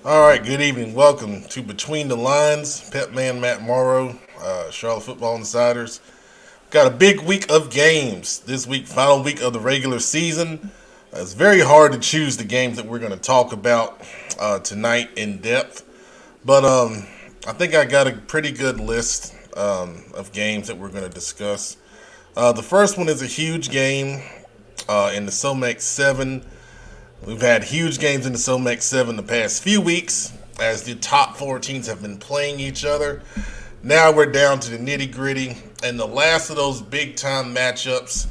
All right, good evening. Welcome to Between the Lines. Pep Man Matt Morrow, Charlotte Football Insiders. Got a big week of games this week, final week of the regular season. It's very hard to choose the games that we're going to talk about tonight in depth, but I think I got a pretty good list of games that we're going to discuss. The first one is a huge game in the SOMEX 7. We've had huge games in the SOMEX 7 the past few weeks as the top four teams have been playing each other. Now we're down to the nitty gritty, and the last of those big time matchups.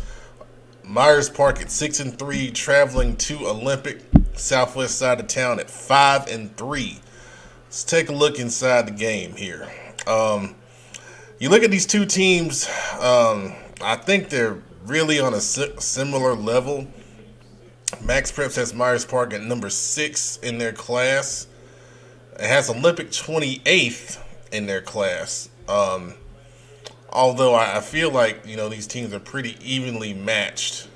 Myers Park at 6-3, traveling to Olympic, southwest side of town at 5-3. Let's take a look inside the game here. You look at these two teams. I think they're really on a similar level. Max Preps has Myers Park at number 6 in their class. It has Olympic 28th in their class. Although I feel like these teams are pretty evenly matched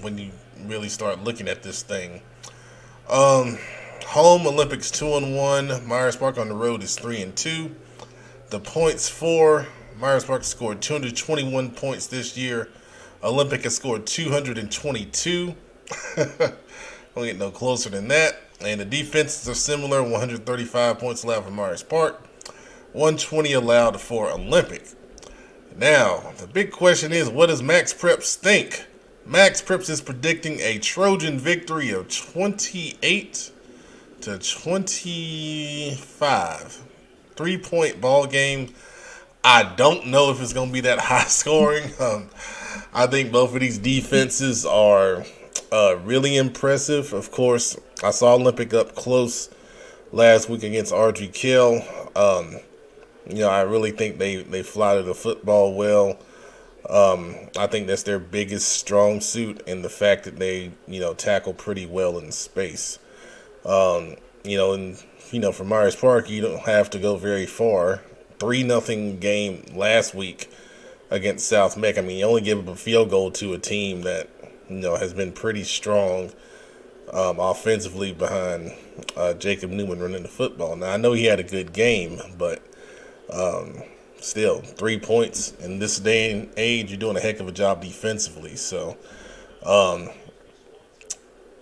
when you really start looking at this thing. Home Olympics 2-1. Myers Park on the road is 3-2. The points for Myers Park scored 221 points this year. Olympic has scored 222. Won't get no closer than that. And the defenses are similar. 135 points allowed for Myers Park. 120 allowed for Olympic. Now, the big question is, what does Max Preps think? Max Preps is predicting a Trojan victory of 28-25. 3-point ball game. I don't know if it's going to be that high scoring. I think both of these defenses are really impressive. Of course, I saw Olympic up close last week against Ardrey Kell. I really think they fly to the football well. I think that's their biggest strong suit, and the fact that they tackle pretty well in space. For Myers Park, you don't have to go very far. 3-0 game last week against South Meck. I mean, you only give up a field goal to a team that has been pretty strong offensively behind Jacob Newman running the football. Now, I know he had a good game, but still, 3 points in this day and age, you're doing a heck of a job defensively. So,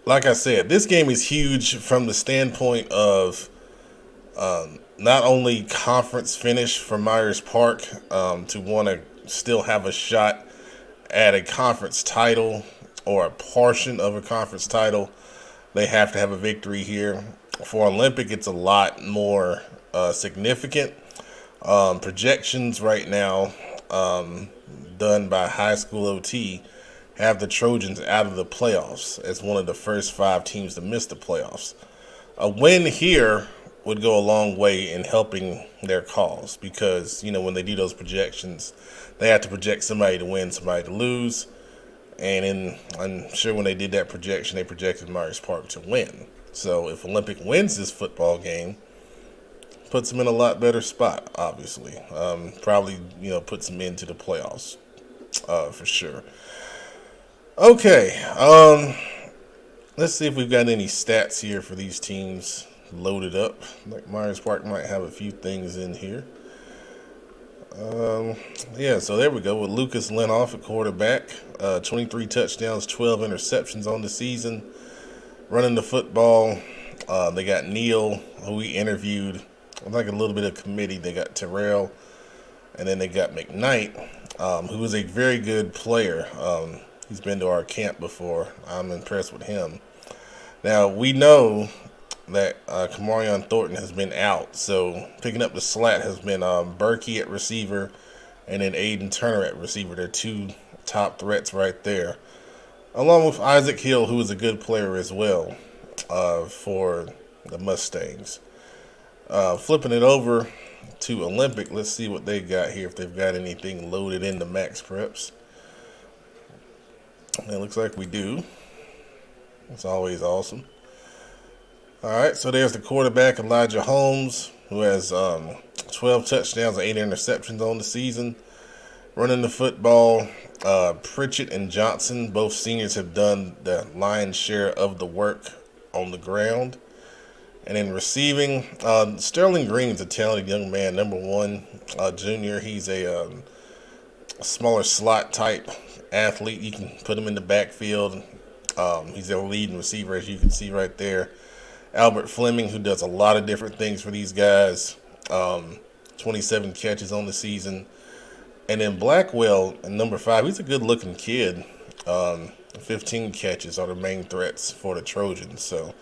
like I said, this game is huge from the standpoint of not only conference finish for Myers Park to want to still have a shot at a conference title or a portion of a conference title. They have to have a victory here. For Olympic, it's a lot more significant. Projections right now done by High School OT have the Trojans out of the playoffs as one of the first 5 teams to miss the playoffs. A win here would go a long way in helping their cause because, when they do those projections, they have to project somebody to win, somebody to lose. And I'm sure when they did that projection, they projected Myers Park to win. So if Olympic wins this football game, puts them in a lot better spot, obviously. Probably, puts them into the playoffs for sure. Okay, let's see if we've got any stats here for these teams loaded up. Like Myers Park might have a few things in here. So there we go with Lucas Lenoff at quarterback. 23 touchdowns, 12 interceptions on the season. Running the football, they got Neal, who we interviewed. Like a little bit of committee. They got Terrell, and then they got McKnight, who is a very good player. He's been to our camp before. I'm impressed with him. Now, we know that Kamarion Thornton has been out, so picking up the slack has been Berkey at receiver and then Aiden Turner at receiver. They're 2 top threats right there, along with Isaac Hill, who is a good player as well for the Mustangs. Flipping it over to Olympic, let's see what they got here, if they've got anything loaded into Max Preps. It looks like we do. It's always awesome. All right, so there's the quarterback, Elijah Holmes, who has 12 touchdowns and 8 interceptions on the season. Running the football, Pritchett and Johnson, both seniors, have done the lion's share of the work on the ground. And in receiving, Sterling Green's a talented young man, number one, junior. He's a smaller slot type athlete. You can put him in the backfield. He's their leading receiver, as you can see right there. Albert Fleming, who does a lot of different things for these guys. 27 catches on the season. And then Blackwell, number 5, he's a good-looking kid. 15 catches are the main threats for the Trojans. So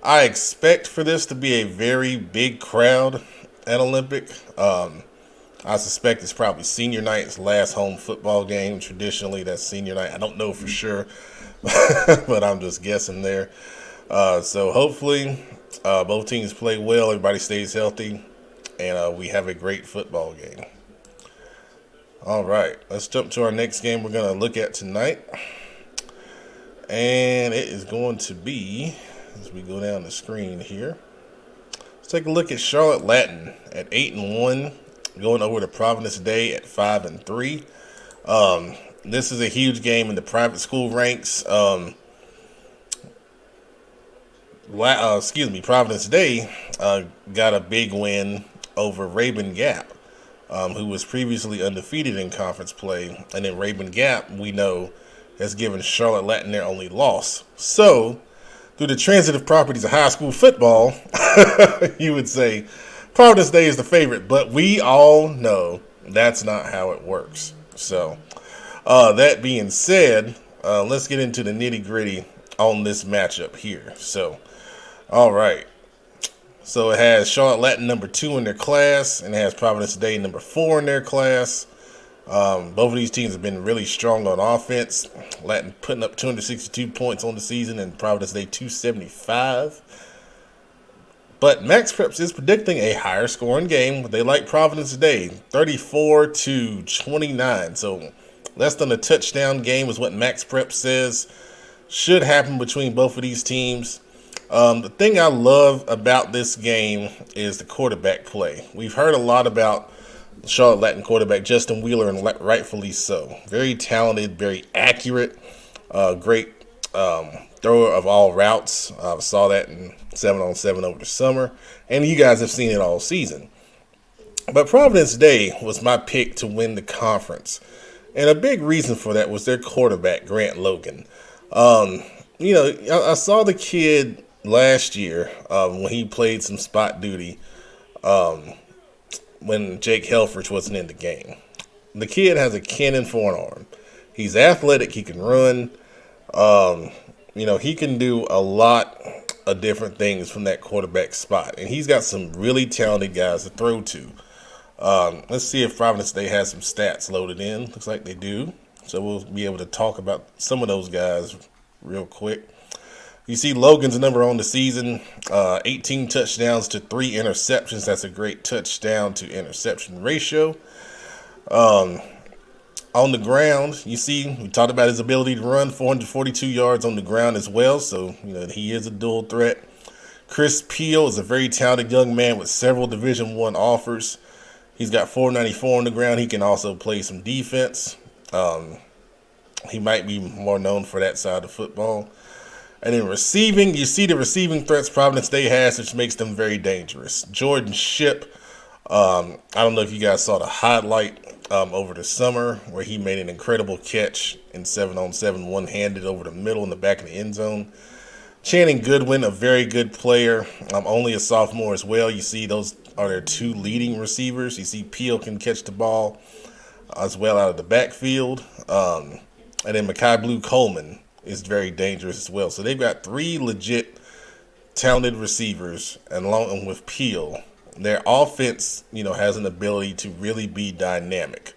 I expect for this to be a very big crowd at Olympic. I suspect it's probably senior night's last home football game. Traditionally, that's senior night. I don't know for sure, but I'm just guessing there. So hopefully both teams play well, everybody stays healthy, and we have a great football game. All right, let's jump to our next game we're going to look at tonight. And it is going to be, as we go down the screen here, let's take a look at Charlotte Latin at 8-1, going over to Providence Day at 5-3. This is a huge game in the private school ranks. Providence Day got a big win over Rabun Gap, who was previously undefeated in conference play. And then Rabun Gap, we know, has given Charlotte Latin their only loss. So, through the transitive properties of high school football, you would say Providence Day is the favorite, but we all know that's not how it works. So, that being said, let's get into the nitty-gritty on this matchup here. So, all right. So it has Charlotte Latin number 2 in their class, and it has Providence Day number 4 in their class. Both of these teams have been really strong on offense. Latin putting up 262 points on the season, and Providence Day 275. But Max Preps is predicting a higher scoring game. They like Providence Day, 34-29. So less than a touchdown game is what Max Prep says should happen between both of these teams. The thing I love about this game is the quarterback play. We've heard a lot about Charlotte Latin quarterback Justin Wheeler, and rightfully so. Very talented, very accurate, great thrower of all routes. Saw that in 7-on-7 over the summer, and you guys have seen it all season. But Providence Day was my pick to win the conference, and a big reason for that was their quarterback, Grant Logan. I saw the kid last year when he played some spot duty when Jake Helfrich wasn't in the game. The kid has a cannon for an arm. He's athletic. He can run. He can do a lot of different things from that quarterback spot. And he's got some really talented guys to throw to. Let's see if Providence Day has some stats loaded in. Looks like they do. So we'll be able to talk about some of those guys real quick. You see Logan's number on the season, 18 touchdowns to 3 interceptions. That's a great touchdown to interception ratio. On the ground, you see, we talked about his ability to run, 442 yards on the ground as well. So, he is a dual threat. Chris Peel is a very talented young man with several Division I offers. He's got 494 on the ground. He can also play some defense. He might be more known for that side of football. And in receiving, you see the receiving threats Providence Day has, which makes them very dangerous. Jordan Shipp, I don't know if you guys saw the highlight over the summer where he made an incredible catch in 7-on-7, one-handed over the middle in the back of the end zone. Channing Goodwin, a very good player, only a sophomore as well. You see those are their 2 leading receivers. You see Peel can catch the ball as well out of the backfield. And then Makai Blue Coleman is very dangerous as well. So they've got 3 legit talented receivers, and along with Peel, their offense, has an ability to really be dynamic.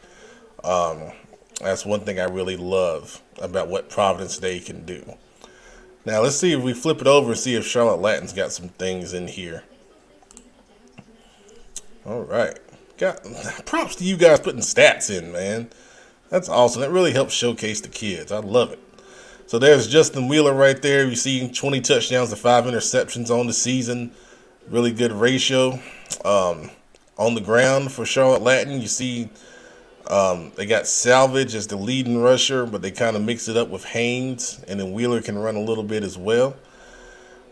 That's one thing I really love about what Providence Day can do. Now let's see if we flip it over and see if Charlotte Latin's got some things in here. All right. Props to you guys putting stats in, man. That's awesome. That really helps showcase the kids. I love it. So there's Justin Wheeler right there. You see 20 touchdowns to 5 interceptions on the season. Really good ratio. On the ground for Charlotte Latin, you see they got Salvage as the leading rusher, but they kind of mix it up with Haynes, and then Wheeler can run a little bit as well.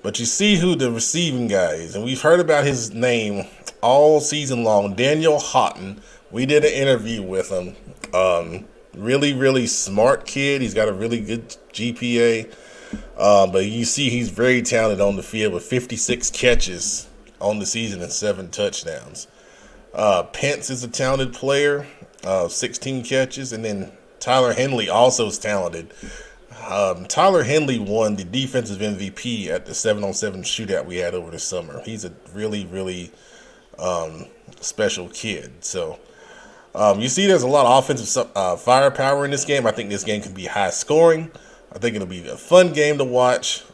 But you see who the receiving guy is, and we've heard about his name all season long. Daniel Haughton. We did an interview with him. Really, really smart kid. He's got a really good GPA. But you see he's very talented on the field with 56 catches on the season and 7 touchdowns. Pence is a talented player, 16 catches. And then Tyler Henley also is talented. Tyler Henley won the defensive MVP at the 7-on-7 shootout we had over the summer. He's a really, really special kid. So you see there's a lot of offensive firepower in this game. I think this game can be high scoring. I think it'll be a fun game to watch.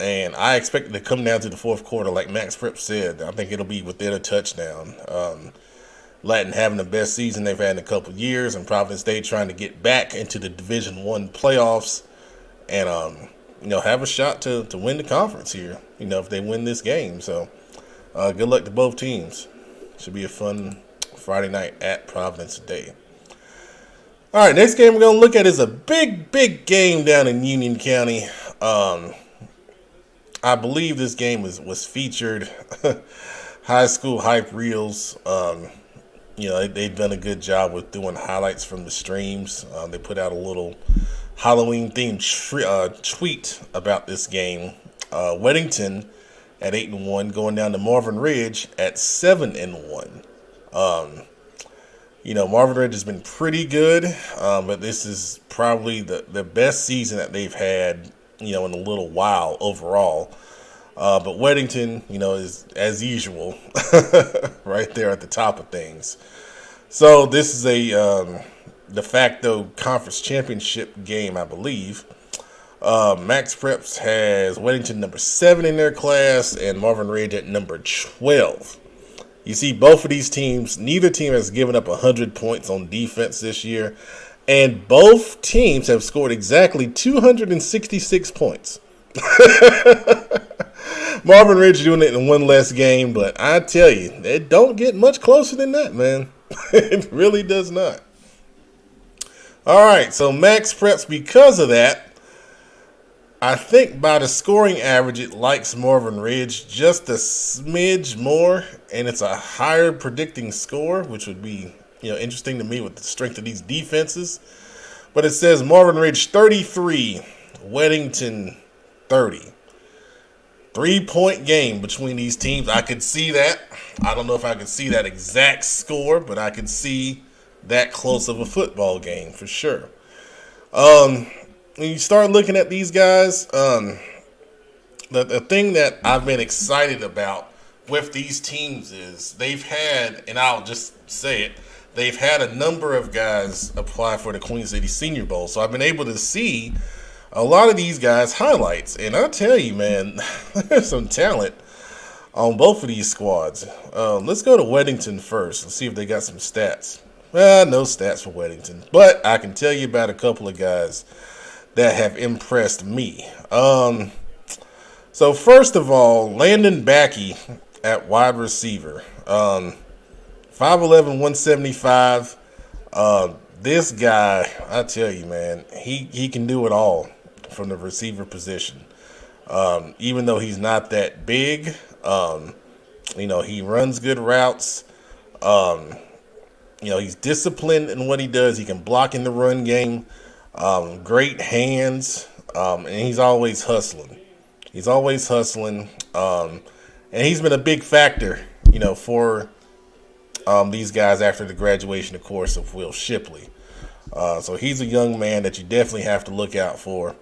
And I expect it to come down to the fourth quarter, like Max Prep said. I think it'll be within a touchdown. Landon having the best season they've had in a couple of years, and Providence State trying to get back into the Division I playoffs and have a shot to win the conference here, if they win this game. So good luck to both teams. Should be a fun Friday night at Providence today. All right, next game we're going to look at is a big, big game down in Union County. I believe this game was featured. High School Hype Reels. They've done a good job with doing highlights from the streams. They put out a little Halloween-themed tweet about this game. Weddington at 8-1, going down to Marvin Ridge at 7-1. Marvin Ridge has been pretty good, but this is probably the best season that they've had, in a little while overall. But Weddington, is as usual right there at the top of things. So this is a de facto conference championship game, I believe. Max Preps has Weddington number 7 in their class and Marvin Ridge at number 12. You see both of these teams, neither team has given up 100 points on defense this year, and both teams have scored exactly 266 points. Marvin Ridge doing it in one less game, but I tell you, it don't get much closer than that, man. It really does not. All right, so Max Preps, because of that, I think by the scoring average, it likes Marvin Ridge just a smidge more, and it's a higher predicting score, which would be interesting to me with the strength of these defenses. But it says Marvin Ridge 33, Weddington 30. 3-point game between these teams. I could see that. I don't know if I could see that exact score, but I could see that close of a football game for sure. When you start looking at these guys, the thing that I've been excited about with these teams is they've had, and I'll just say it, they've had a number of guys apply for the Queen City Senior Bowl. So I've been able to see a lot of these guys' highlights. And I tell you, man, there's some talent on both of these squads. Let's go to Weddington first and see if they got some stats. Well, no stats for Weddington, but I can tell you about a couple of guys that have impressed me. So first of all, Landon Backy at wide receiver. 5'11", 175. This guy, I tell you, man, he can do it all from the receiver position. Even though he's not that big, he runs good routes. He's disciplined in what he does. He can block in the run game. Great hands, and he's always hustling. And he's been a big factor, for these guys after the graduation, of course, of Will Shipley. So he's a young man that you definitely have to look out for.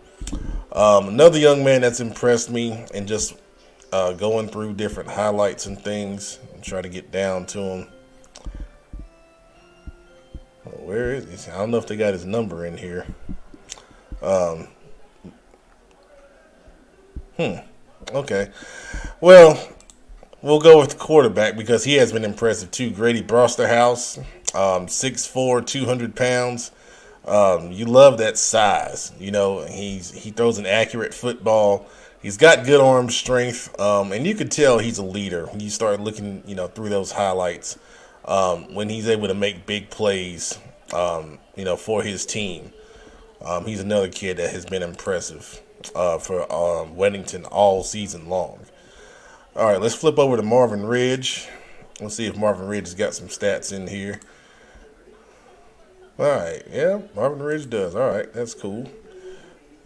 Another young man that's impressed me, and just going through different highlights and things and try to get down to him. Where is he? I don't know if they got his number in here. Okay. Well, we'll go with the quarterback because he has been impressive too. Grady Brosterhouse, 6'4", 200 pounds. You love that size. He throws an accurate football. He's got good arm strength, and you could tell he's a leader when you start looking, through those highlights. When he's able to make big plays, for his team. He's another kid that has been impressive. for Weddington all season long. All right, let's flip over to Marvin Ridge. Let's see if Marvin Ridge has got some stats in here. All right, yeah, Marvin Ridge does. All right, that's cool.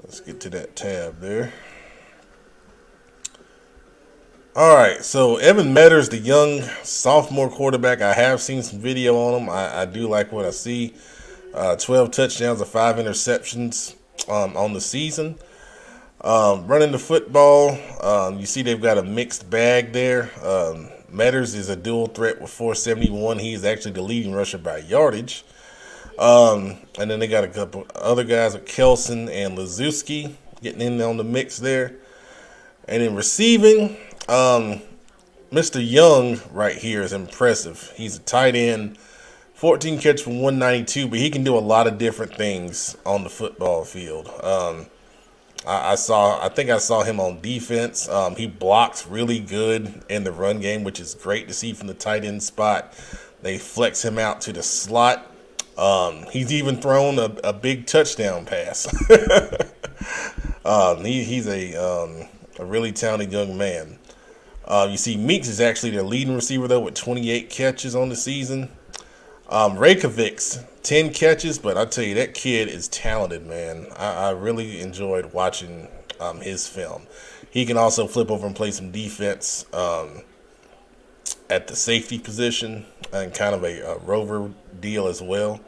Let's get to that tab there. All right, so Evan Meadors, the young sophomore quarterback, I have seen some video on him. I do like what I see. 12 touchdowns and 5 interceptions on the season. Running the football, you see they've got a mixed bag there. Meadors is a dual threat with 471. He's actually the leading rusher by yardage. And then they got a couple other guys with Kelson and Lazuski getting in on the mix there. And in receiving, Mr. Young right here is impressive. He's a tight end, 14 catches for 192, but he can do a lot of different things on the football field. I think I saw him on defense. He blocks really good in the run game, which is great to see from the tight end spot. They flex him out to the slot. He's even thrown a big touchdown pass. He's a really talented young man. You see Meeks is actually their leading receiver, though, with 28 catches on the season. Reykjavik's 10 catches, but I tell you, that kid is talented, man. I really enjoyed watching his film. He can also flip over and play some defense at the safety position and kind of a rover deal as well.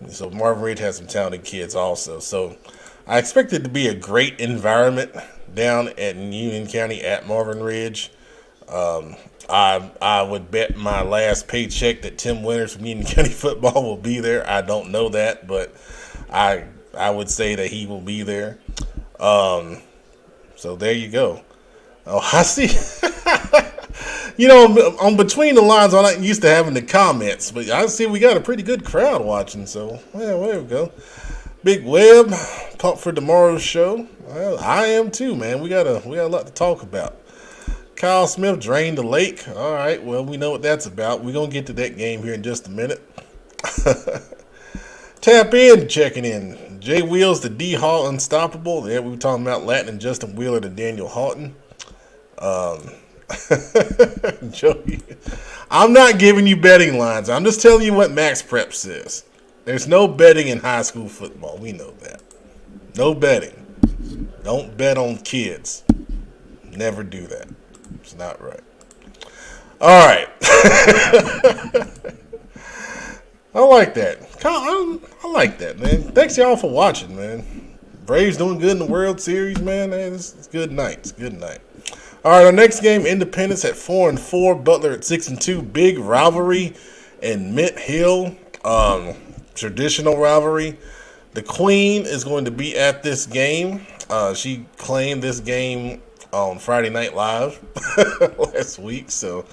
So Marvin Ridge has some talented kids also. So I expect it to be a great environment down at Union County at Marvin Ridge. I would bet my last paycheck that Tim Winters from Union County football will be there. I don't know that, but I would say that he will be there. So there you go. Oh, I see. On Between the Lines, I'm not used to having the comments, but I see we got a pretty good crowd watching. So, well, there we go. Big Web, pumped for tomorrow's show. Well, I am too, man. We got a lot to talk about. Kyle Smith drained the lake. All right, well, we know what that's about. We're going to get to that game here in just a minute. Tap in, checking in. Jay Wheels, the D Hall Unstoppable. Yeah, we were talking about Latin and Justin Wheeler to Daniel Haughton. Joey, I'm not giving you betting lines. I'm just telling you what Max Prep says. There's no betting in high school football. We know that. No betting. Don't bet on kids. Never do that. It's not right. All right. I like that. I like that, man. Thanks y'all for watching, man. Braves doing good in the World Series, man. It's a good night. It's a good night. All right, our next game, Independence at 4-4, Butler at 6-2. Big rivalry in Mint Hill. Traditional rivalry. The Queen is going to be at this game. She claimed this game on Friday Night Live last week. So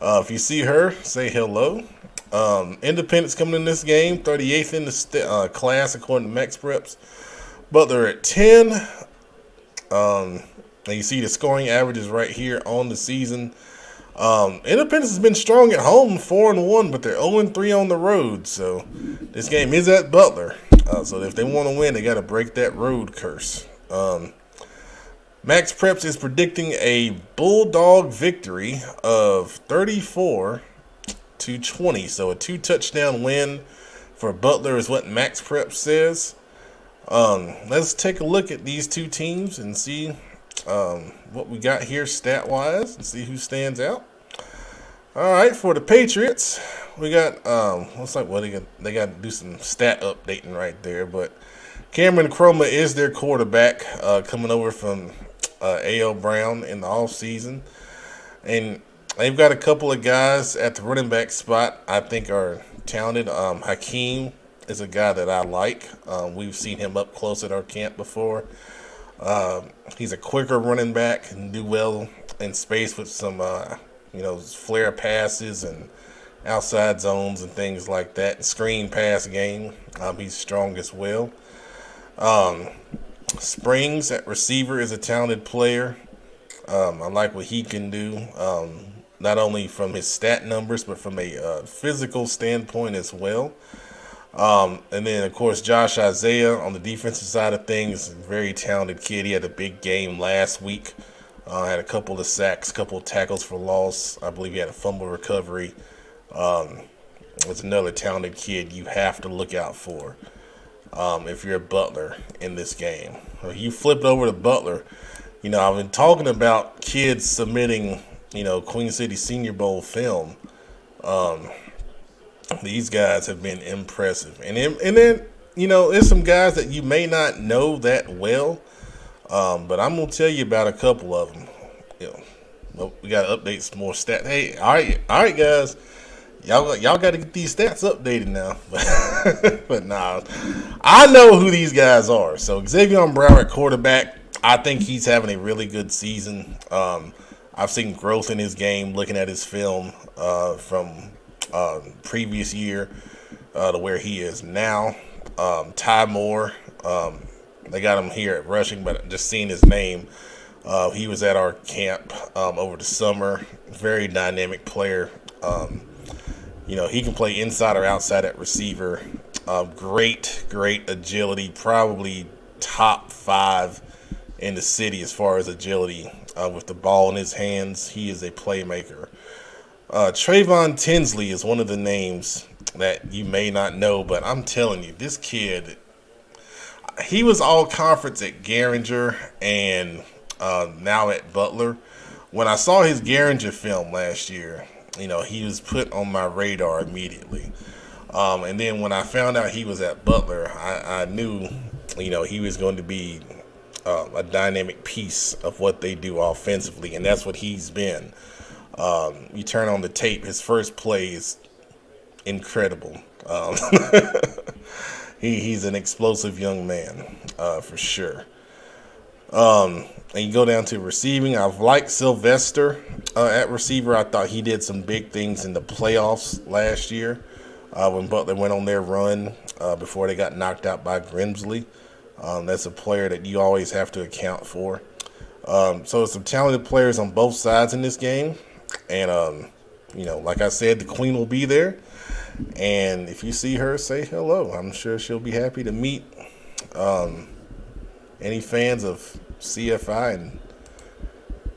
if you see her, say hello. Independence coming in this game, 38th in the class according to Max Preps. Butler at 10. And you see the scoring averages right here on the season. Independence has been strong at home, 4-1, but they're 0-3 on the road. So this game is at Butler. So if they want to win, they got to break that road curse. Max Preps is predicting a Bulldog victory of 34-20. So a 2-touchdown win for Butler is what Max Preps says. Let's take a look at these two teams and see what we got here stat-wise and see who stands out. All right, for the Patriots, we got looks like they got to do some stat updating right there, but Cameron Chroma is their quarterback, coming over from A.L. Brown in the offseason. And they've got a couple of guys at the running back spot I think are talented. Hakeem is a guy that I like. We've seen him up close at our camp before. He's a quicker running back, can do well in space with some flare passes and outside zones and things like that. Screen pass game, he's strong as well. Springs at receiver is a talented player. I like what he can do, not only from his stat numbers, but from a physical standpoint as well. And then, of course, Josh Isaiah on the defensive side of things, very talented kid. He had a big game last week. Had a couple of sacks, couple of tackles for loss. I believe he had a fumble recovery. Was another talented kid you have to look out for if you're a Butler in this game. You flipped over to Butler. I've been talking about kids submitting, Queen City Senior Bowl film. These guys have been impressive. And then, there's some guys that you may not know that well, but I'm going to tell you about a couple of them. We got to update some more stats. Hey, all right, guys. Y'all got to get these stats updated now. But nah, I know who these guys are. So Xavier Mccrory at quarterback, I think he's having a really good season. I've seen growth in his game looking at his film from previous year to where he is now. Ty Moore, they got him here at rushing, but just seeing his name, he was at our camp over the summer. Very dynamic player. He can play inside or outside at receiver. Great agility. Probably top 5 in the city as far as agility. With the ball in his hands, he is a playmaker. Trayvon Tinsley is one of the names that you may not know, but I'm telling you, this kid, he was all conference at Garinger and now at Butler. When I saw his Garinger film last year, he was put on my radar immediately. And then when I found out he was at Butler, I knew, he was going to be a dynamic piece of what they do offensively, and that's what he's been. You turn on the tape, his first play is incredible. He's an explosive young man, for sure. And you go down to receiving. I've liked Sylvester at receiver. I thought he did some big things in the playoffs last year when Butler went on their run before they got knocked out by Grimsley. That's a player that you always have to account for. So some talented players on both sides in this game. And, like I said, the Queen will be there. And if you see her, say hello. I'm sure she'll be happy to meet any fans of CFI and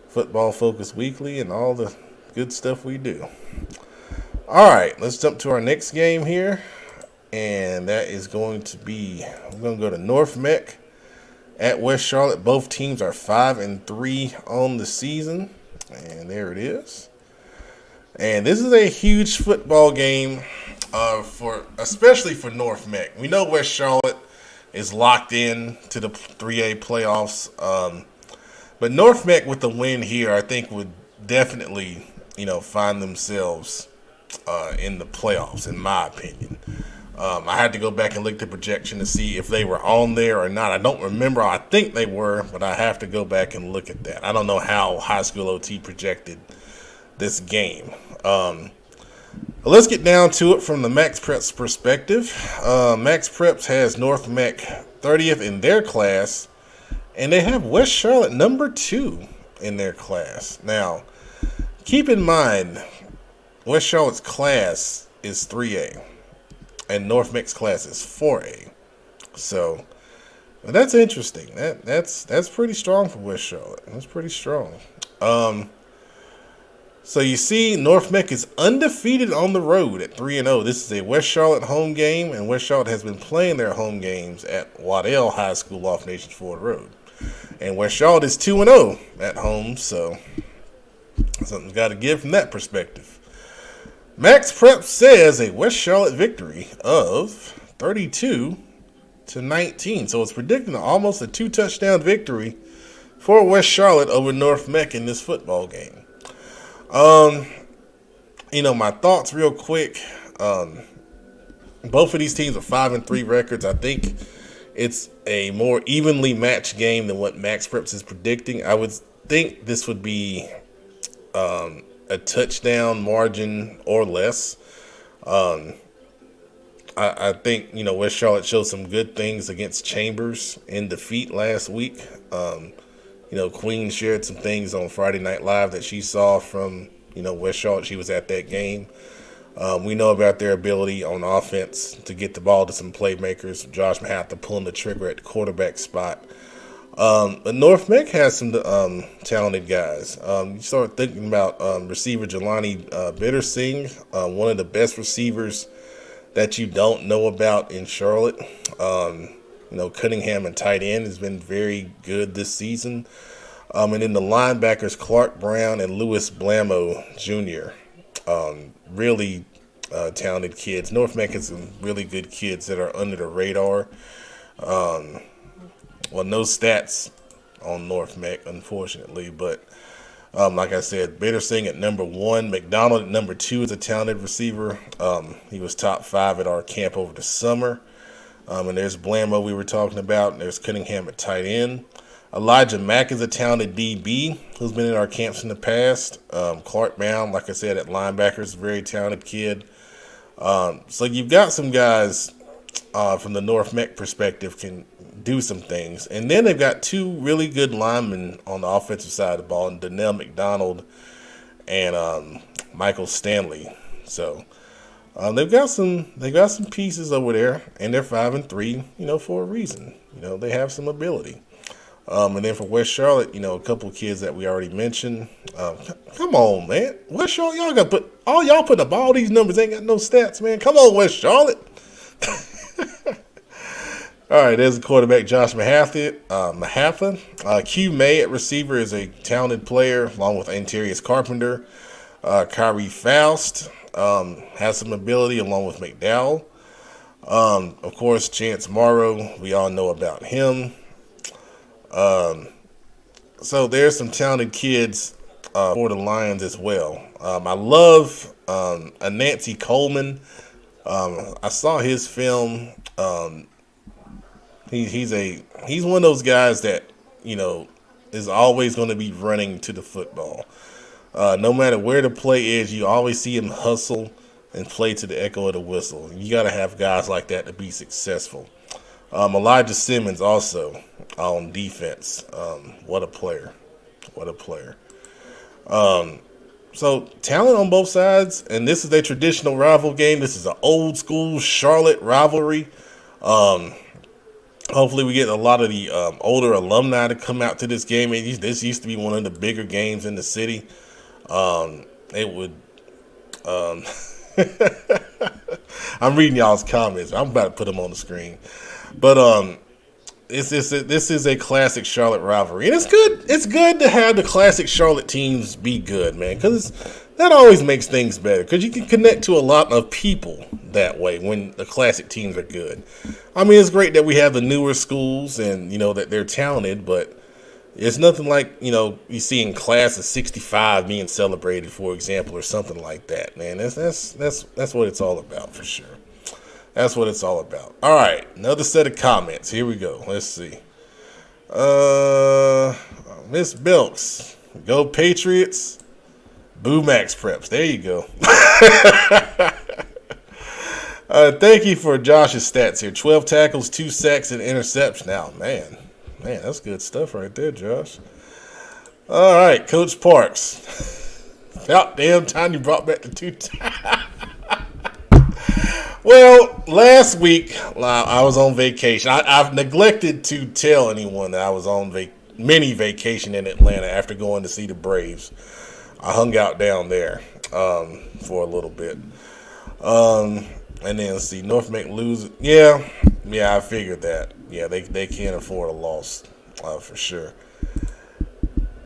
Football Focus Weekly and all the good stuff we do. All right, let's jump to our next game here. And that is going to be, we're going to go to North Meck at West Charlotte. Both teams are 5-3 on the season. And there it is. And this is a huge football game especially for North Meck. We know West Charlotte is locked in to the 3A playoffs. But North Meck with the win here, I think would definitely, find themselves in the playoffs, in my opinion. I had to go back and look at the projection to see if they were on there or not. I don't remember. I think they were, but I have to go back and look at that. I don't know how High School OT projected this game. Let's get down to it from the Max Preps perspective. Max Preps has North Meck 30th in their class, and they have West Charlotte number 2 in their class. Now, keep in mind, West Charlotte's class is 3A, and North Meck's class is 4A. So, that's interesting. That's pretty strong for West Charlotte. That's pretty strong. So you see, North Meck is undefeated on the road at 3-0. This is a West Charlotte home game, and West Charlotte has been playing their home games at Waddell High School off Nations Ford Road. And West Charlotte is 2-0 at home, so something's got to give from that perspective. Max Prep says a West Charlotte victory of 32-19. So it's predicting almost a 2-touchdown victory for West Charlotte over North Meck in this football game. My thoughts real quick. Both of these teams are 5-3 records. I think it's a more evenly matched game than what Max Preps is predicting. I would think this would be a touchdown margin or less. I think, West Charlotte showed some good things against Chambers in defeat last week. Queen shared some things on Friday Night Live that she saw from, West Charlotte. She was at that game. We know about their ability on offense to get the ball to some playmakers. Josh may have to pull the trigger at the quarterback spot. But North Meck has some talented guys. You start thinking about receiver Jelani Bittersing, one of the best receivers that you don't know about in Charlotte. Cunningham and tight end has been very good this season. And then the linebackers Clark Brown and Louis Blamo Jr. Really talented kids. North Meck has some really good kids that are under the radar. No stats on North Meck, unfortunately, but like I said, Bittersing at number 1, McDonald at number 2 is a talented receiver. He was top 5 at our camp over the summer. And there's Blamo we were talking about, and there's Cunningham at tight end. Elijah Mack is a talented DB who's been in our camps in the past. Clark Brown, like I said, at linebacker is a very talented kid. So you've got some guys from the North Meck perspective can do some things. And then they've got 2 really good linemen on the offensive side of the ball, Donnell McDonald and Michael Stanley. So they've got some pieces over there, and they're 5-3, for a reason. They have some ability. And then for West Charlotte, a couple of kids that we already mentioned. Come on, man. West Charlotte, y'all putting up all these numbers, ain't got no stats, man. Come on, West Charlotte. All right, there's the quarterback, Josh Mahatha. Q May at receiver is a talented player, along with Antarius Carpenter. Kyrie Faust has some ability, along with McDowell. Of course, Chance Morrow, we all know about him. So there's some talented kids for the Lions as well. I love Nancy Coleman. I saw his film. He's one of those guys that is always going to be running to the football. No matter where the play is, you always see him hustle and play to the echo of the whistle. You got to have guys like that to be successful. Elijah Simmons also on defense. What a player. So talent on both sides, and this is a traditional rival game. This is an old school Charlotte rivalry. Hopefully we get a lot of the older alumni to come out to this game. This used to be one of the bigger games in the city. It would I'm reading y'all's comments. I'm about to put them on the screen. But this is a classic Charlotte rivalry. And it's good. It's good to have the classic Charlotte teams be good, man, because that always makes things better, because you can connect to a lot of people that way when the classic teams are good. I mean, it's great that we have the newer schools and, that they're talented, but it's nothing like, you see in class of 65 being celebrated, for example, or something like that, man. That's what it's all about, for sure. That's what it's all about. All right, another set of comments. Here we go. Let's see. Miss Bilks, go Patriots. Boo Max Preps. There you go. Thank you for Josh's stats here. 12 tackles, 2 sacks, and interception. Now, man, that's good stuff right there, Josh. All right, Coach Parks. About damn time you brought back the 2 times. Well, last week I was on vacation. I've neglected to tell anyone that I was on mini vacation in Atlanta after going to see the Braves. I hung out down there for a little bit. And then let's see, North Meck lose. Yeah, I figured that. Yeah, they can't afford a loss for sure.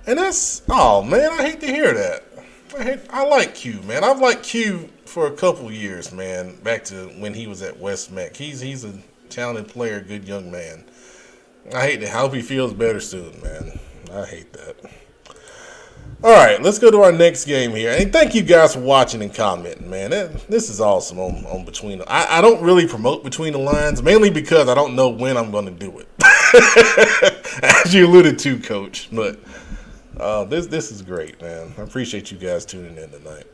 And oh man, I hate to hear that. I like Q, man. I've liked Q for a couple years, man. Back to when he was at West Meck. He's a talented player, good young man. I hope he feels better soon, man. I hate that. All right, let's go to our next game here. And thank you guys for watching and commenting, man. This is awesome on Between. I don't really promote Between the Lines, mainly because I don't know when I'm going to do it. As you alluded to, Coach. But this is great, man. I appreciate you guys tuning in tonight.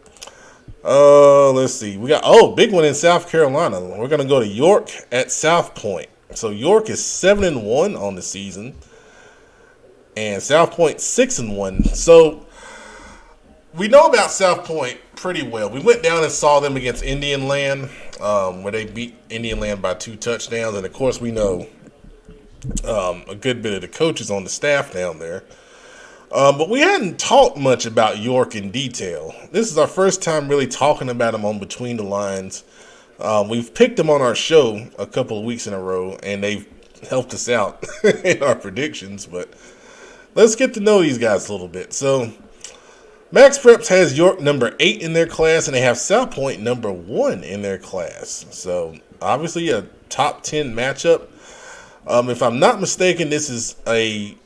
Let's see. We got big one in South Carolina. We're going to go to York at South Pointe. So York is 7-1 on the season, and South Pointe 6-1. So we know about South Pointe pretty well. We went down and saw them against Indian Land, where they beat Indian Land by 2 touchdowns. And, of course, we know a good bit of the coaches on the staff down there. But we hadn't talked much about York in detail. This is our first time really talking about him on Between the Lines. We've picked him on our show a couple of weeks in a row, and they've helped us out in our predictions. But let's get to know these guys a little bit. So, Max Preps has York number 8 in their class, and they have South Pointe number 1 in their class. So, obviously a top 10 matchup. If I'm not mistaken, this is a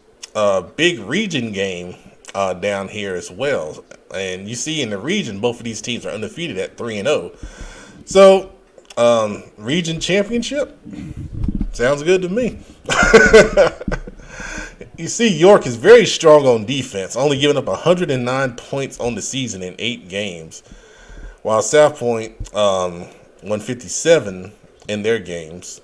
big region game down here as well. And you see in the region, both of these teams are undefeated at 3-0. So, region championship sounds good to me. You see, York is very strong on defense, only giving up 109 points on the season in 8 games, while South Pointe 157 in their games.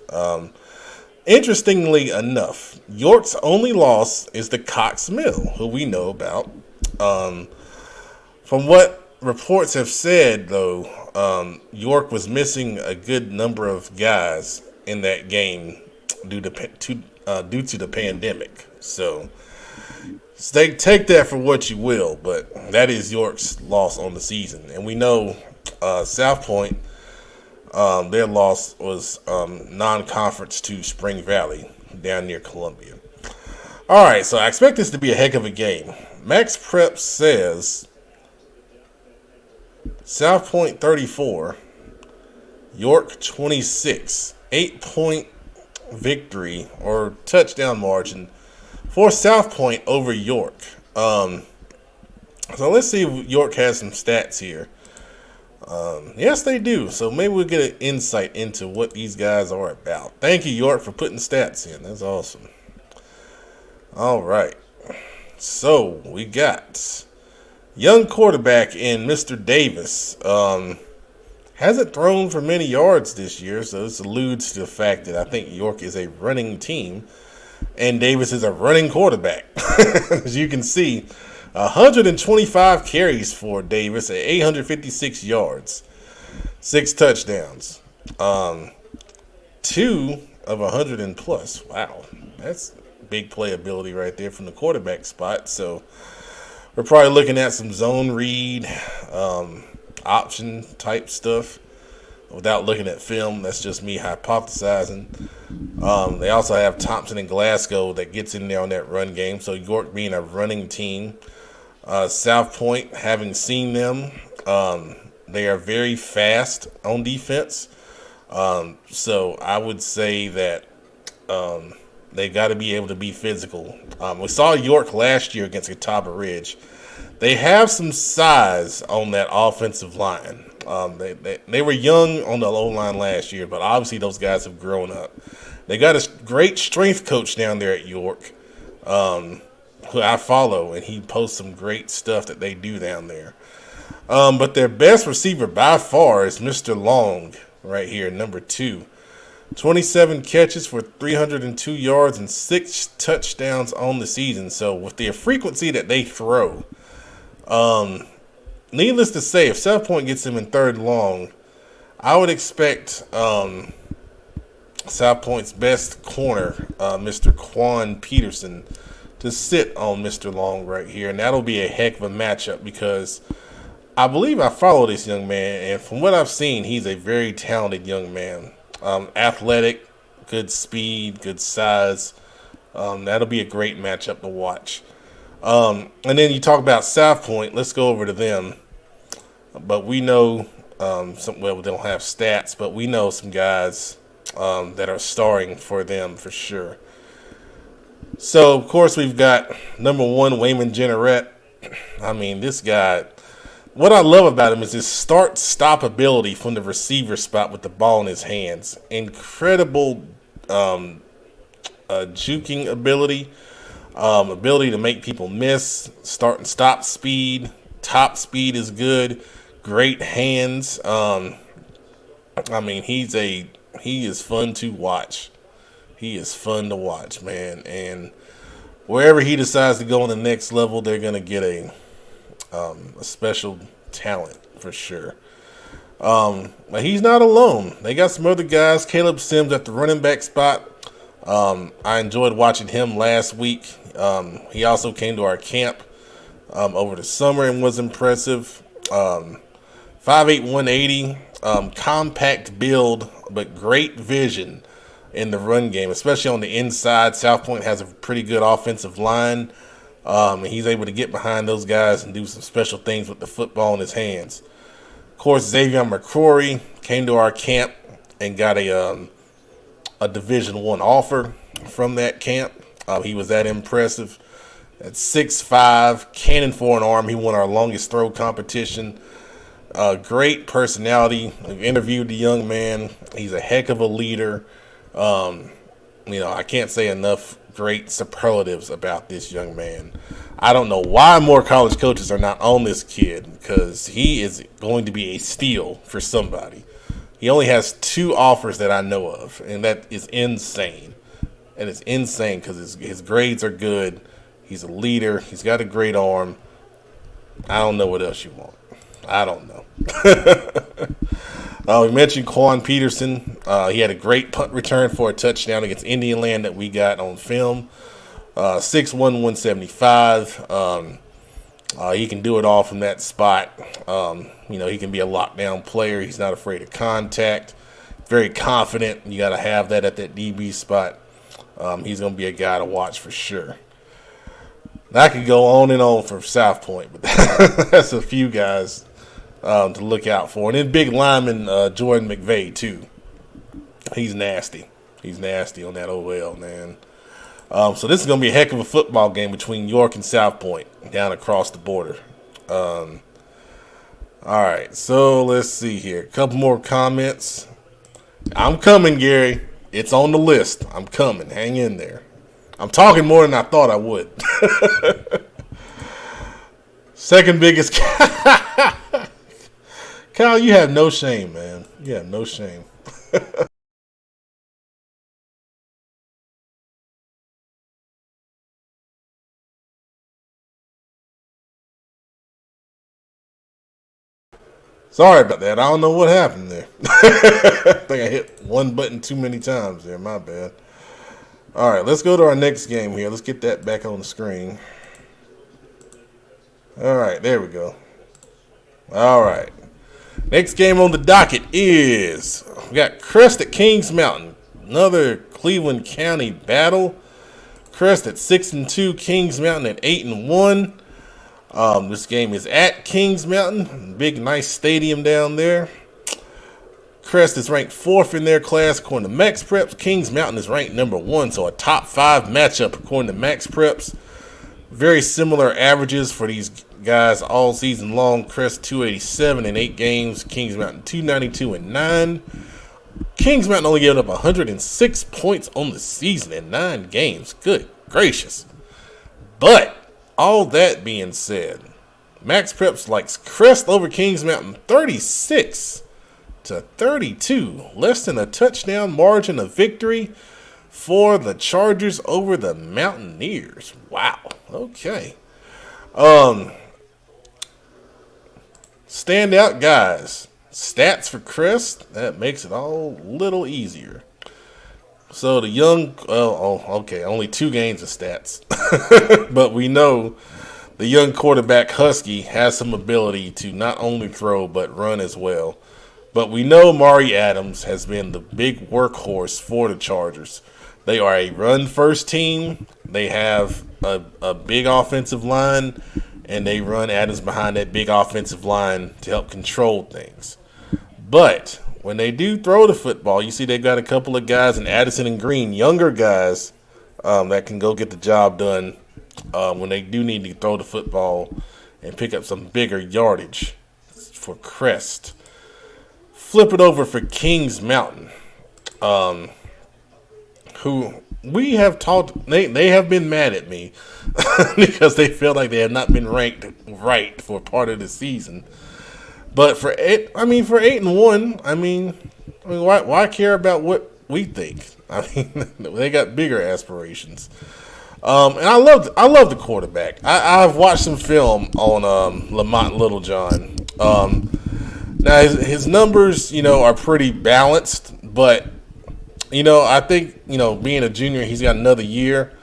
Interestingly enough, York's only loss is the Cox Mill, who we know about. From what reports have said, though, York was missing a good number of guys in that game due to the pandemic. So take that for what you will, but that is York's loss on the season. And we know South Pointe, their loss was non-conference to Spring Valley down near Columbia. All right, so I expect this to be a heck of a game. Max Prep says South Pointe 34, York 26, 8-point victory or touchdown margin for South Pointe over York. So let's see if York has some stats here. Yes, they do. So maybe we'll get an insight into what these guys are about. Thank you, York, for putting stats in. That's awesome. All right. So we got young quarterback in Mr. Davis. Hasn't thrown for many yards this year, so this alludes to the fact that I think York is a running team and Davis is a running quarterback. As you can see, 125 carries for Davis at 856 yards, 6 touchdowns, 2 of 100 and plus. Wow, that's big playability right there from the quarterback spot. So we're probably looking at some zone read, option type stuff. Without looking at film, that's just me hypothesizing. They also have Thompson and Glasgow that gets in there on that run game. So York being a running team. South Pointe, having seen them, they are very fast on defense. So I would say that they got to be able to be physical. We saw York last year against Catawba Ridge. They have some size on that offensive line. They were young on the O-line last year, but obviously those guys have grown up. They got a great strength coach down there at York, who I follow, and he posts some great stuff that they do down there. But their best receiver by far is Mr. Long right here, number 2. 27 catches for 302 yards and 6 touchdowns on the season. So with the frequency that they throw, needless to say, if South Pointe gets him in 3rd long, I would expect South Pointe's best corner, Mr. Quan Peterson, to sit on Mr. Long right here. And that'll be a heck of a matchup because I believe I follow this young man. And from what I've seen, he's a very talented young man. Athletic, good speed, good size. That'll be a great matchup to watch. And then you talk about South Pointe. Let's go over to them. But we know, we don't have stats, but we know some guys that are starring for them for sure. So, of course, we've got number 1, Wayman Jenneret. I mean, this guy, what I love about him is his start-stop ability from the receiver spot with the ball in his hands. Incredible juking ability, ability to make people miss, start and stop speed, top speed is good, great hands. I mean, he is fun to watch. He is fun to watch, man. And wherever he decides to go on the next level, they're going to get a special talent for sure. But he's not alone. They got some other guys. Caleb Sims at the running back spot. I enjoyed watching him last week. He also came to our camp over the summer and was impressive. 5'8", 180, compact build, but great vision in the run game, especially on the inside. South Pointe has a pretty good offensive line. And he's able to get behind those guys and do some special things with the football in his hands. Of course, Xavier Mccrory came to our camp and got a Division I offer from that camp. He was that impressive. At 6'5", cannon for an arm, he won our longest throw competition. Great personality. I've interviewed the young man. He's a heck of a leader. I can't say enough great superlatives about this young man. I don't know why more college coaches are not on this kid, because he is going to be a steal for somebody. He only has 2 offers that I know of, and that is insane. And it's insane because his grades are good. He's a leader. He's got a great arm. I don't know what else you want. I don't know. We mentioned Quan Peterson. He had a great punt return for a touchdown against Indian Land that we got on film. 6'1", 175. He can do it all from that spot. He can be a lockdown player. He's not afraid of contact. Very confident. You got to have that at that DB spot. He's going to be a guy to watch for sure. I could go on and on for South Pointe, but that's a few guys to look out for. And then big lineman Jordan McVeigh, too. He's nasty. He's nasty on that OL, man. So this is going to be a heck of a football game between York and South Pointe down across the border. All right, so let's see here. A couple more comments. I'm coming, Gary. It's on the list. I'm coming. Hang in there. I'm talking more than I thought I would. Second biggest. Kyle, you have no shame, man. You have no shame. Sorry about that. I don't know what happened there. I think I hit one button too many times there. My bad. All right, let's go to our next game here. Let's get that back on the screen. All right, there we go. All right. Next game on the docket is we got Crest at Kings Mountain. Another Cleveland County battle. Crest at 6-2, Kings Mountain at 8-1. This game is at Kings Mountain. Big, nice stadium down there. Crest is ranked 4th in their class according to Max Preps. Kings Mountain is ranked number 1, so a top 5 matchup according to Max Preps. Very similar averages for these guys all season long. Crest 287 in 8 games. Kings Mountain 292 in 9. Kings Mountain only giving up 106 points on the season in 9 games. Good gracious. But all that being said, Max Preps likes Crest over Kings Mountain 36-32. Less than a touchdown margin of victory for the Chargers over the Mountaineers. Wow. Okay. Standout guys. Stats for Crest. That makes it all a little easier. So the young, only 2 games of stats. But we know the young quarterback Husky has some ability to not only throw but run as well. But we know Mari Adams has been the big workhorse for the Chargers. They are a run-first team. They have a big offensive line, and they run Adams behind that big offensive line to help control things. But when they do throw the football, you see they got a couple of guys in Addison and Green, younger guys that can go get the job done when they do need to throw the football and pick up some bigger yardage for Crest. Flip it over for Kings Mountain, who we have talked. They have been mad at me because they feel like they have not been ranked right for part of the season. But for 8-1, why care about what we think? They got bigger aspirations. And I love the quarterback. I've watched some film on Lamont Littlejohn Now his numbers, are pretty balanced, but I think being a junior, he's got another year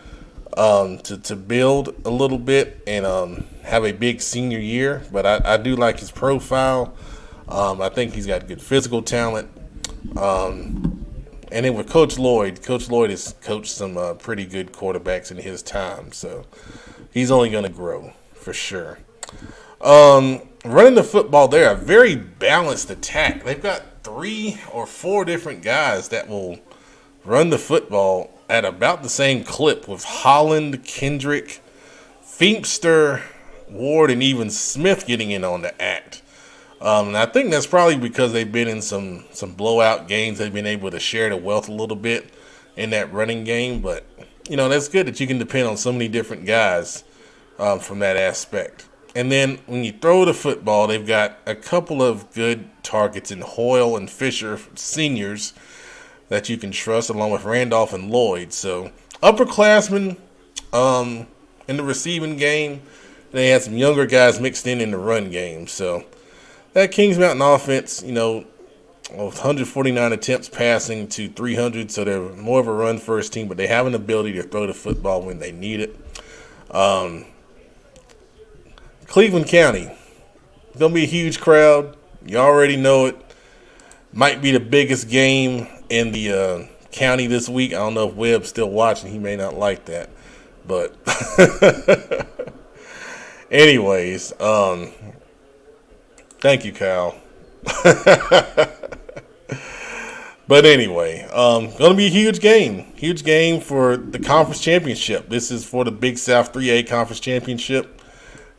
to build a little bit and have a big senior year. But I do like his profile. I think he's got good physical talent. And then with Coach Lloyd has coached some pretty good quarterbacks in his time, so he's only going to grow for sure. Running the football, they're a very balanced attack. They've got 3 or 4 different guys that will run the football at about the same clip, with Holland, Kendrick, Feempster, Ward, and even Smith getting in on the act. And I think that's probably because they've been in some blowout games. They've been able to share the wealth a little bit in that running game. But, that's good that you can depend on so many different guys from that aspect. And then when you throw the football, they've got a couple of good targets in Hoyle and Fisher, seniors, that you can trust, along with Randolph and Lloyd. So upperclassmen in the receiving game. They had some younger guys mixed in the run game. So that Kings Mountain offense, 149 attempts passing to 300, so they're more of a run-first team, but they have an ability to throw the football when they need it. Cleveland County, going to be a huge crowd. You already know it. Might be the biggest game in the county this week. I don't know if Webb's still watching. He may not like that. But anyways, thank you, Kyle. But anyway, going to be a huge game. Huge game for the conference championship. This is for the Big South 3A conference championship.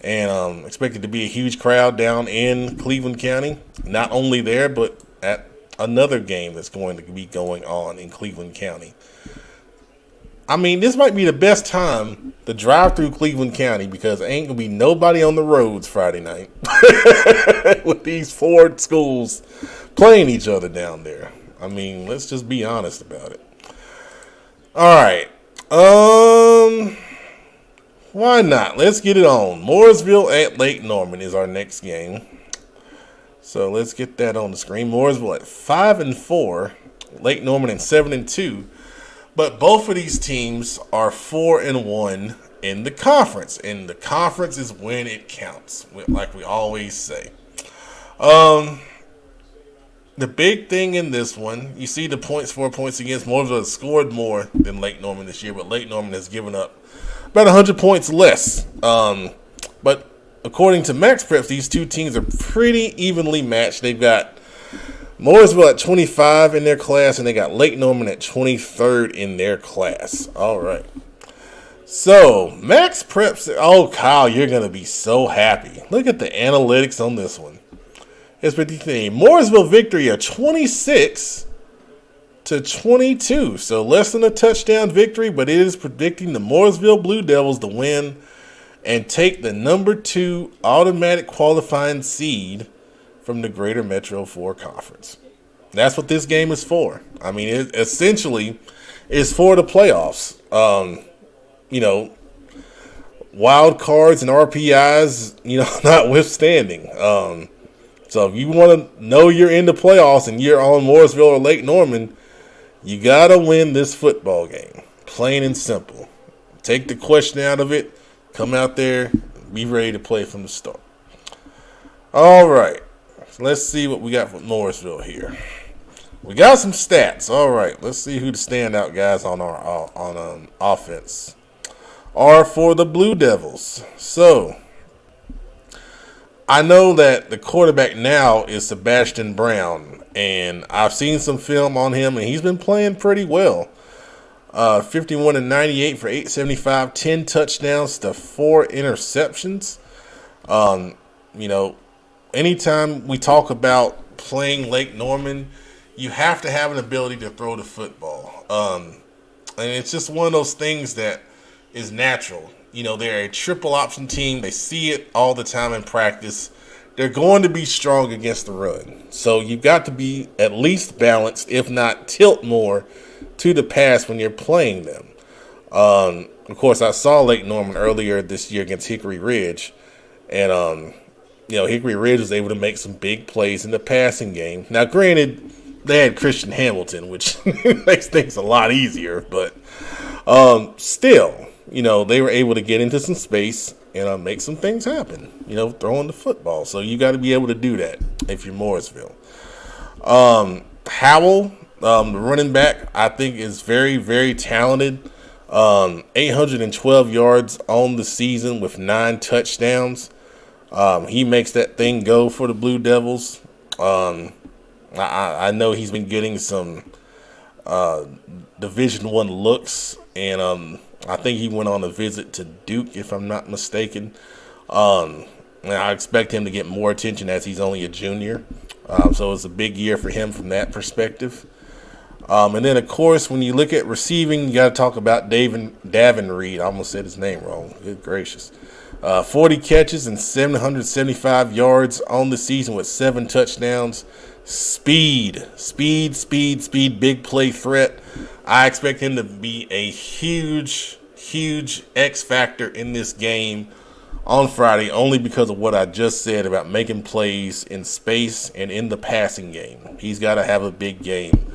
And expected to be a huge crowd down in Cleveland County. Not only there, but at another game that's going to be going on in Cleveland County. I mean, this might be the best time to drive through Cleveland County because there ain't going to be nobody on the roads Friday night with these 4 schools playing each other down there. I mean, let's just be honest about it. All right. Why not? Let's get it on. Mooresville at Lake Norman is our next game. So let's get that on the screen. Mooresville at 5-4, Lake Norman at 7-2. But both of these teams are 4-1 in the conference, and the conference is when it counts, like we always say. The big thing in this one, you see the points, 4 points against. Mooresville has scored more than Lake Norman this year, but Lake Norman has given up about 100 points less. But according to Max Preps, these two teams are pretty evenly matched. They've got Mooresville at 25 in their class, and they got Lake Norman at 23rd in their class. All right. So, Max Preps, oh, Kyle, you're going to be so happy. Look at the analytics on this one. It's pretty thin. Mooresville victory of 26-22. So, less than a touchdown victory, but it is predicting the Mooresville Blue Devils to win and take the number 2 automatic qualifying seed from the Greater Metro 4 Conference. That's what this game is for. I mean, it essentially is for the playoffs. Wild cards and RPIs, notwithstanding. So if you want to know you're in the playoffs and you're on Mooresville or Lake Norman, you got to win this football game. Plain and simple. Take the question out of it. Come out there. Be ready to play from the start. All right. So let's see what we got for Mooresville here. We got some stats. All right. Let's see who the standout guys on our offense are for the Blue Devils. So I know that the quarterback now is Sebastian Brown, and I've seen some film on him, and he's been playing pretty well. 51-98 for 875, 10 touchdowns to 4 interceptions. Anytime we talk about playing Lake Norman, you have to have an ability to throw the football. And it's just one of those things that is natural. They're a triple option team. They see it all the time in practice. They're going to be strong against the run. So you've got to be at least balanced, if not tilt more to the pass when you're playing them. Of course, I saw Lake Norman earlier this year against Hickory Ridge. And, Hickory Ridge was able to make some big plays in the passing game. Now, granted, they had Christian Hamilton, which makes things a lot easier, but still, they were able to get into some space and make some things happen, throwing the football. So you got to be able to do that if you're Mooresville. Howell, the running back, I think is very, very talented. 812 yards on the season with 9 touchdowns. He makes that thing go for the Blue Devils. I know he's been getting some Division I looks, and I think he went on a visit to Duke, if I'm not mistaken. And I expect him to get more attention as he's only a junior. So it's a big year for him from that perspective. And then, of course, when you look at receiving, you got to talk about Davin Reid. I almost said his name wrong. Good gracious. 40 catches and 775 yards on the season with 7 touchdowns. Speed, big play threat. I expect him to be a huge X factor in this game on Friday, only because of what I just said about making plays in space and in the passing game. He's got to have a big game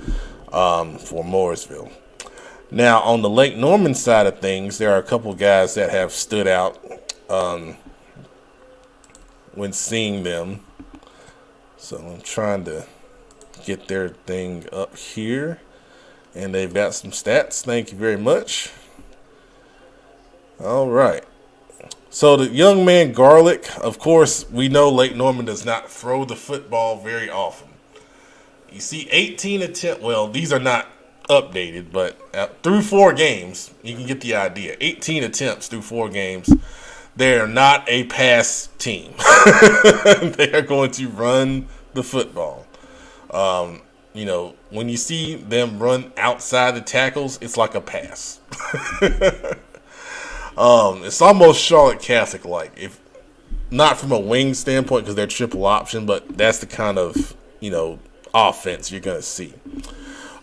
for Mooresville. Now, on the Lake Norman side of things, there are a couple guys that have stood out when seeing them. So I'm trying to get their thing up here. And they've got some stats. Thank you very much. All right. So the young man Garlic, of course, we know Lake Norman does not throw the football very often. You see 18 attempts. Well, these are not updated, but through 4 games, you can get the idea. 18 attempts through 4 games. They're not a pass team. They are going to run the football. When you see them run outside the tackles, it's like a pass. It's almost Charlotte Catholic-like, if not from a wing standpoint because they're triple option, but that's the kind of offense you're going to see.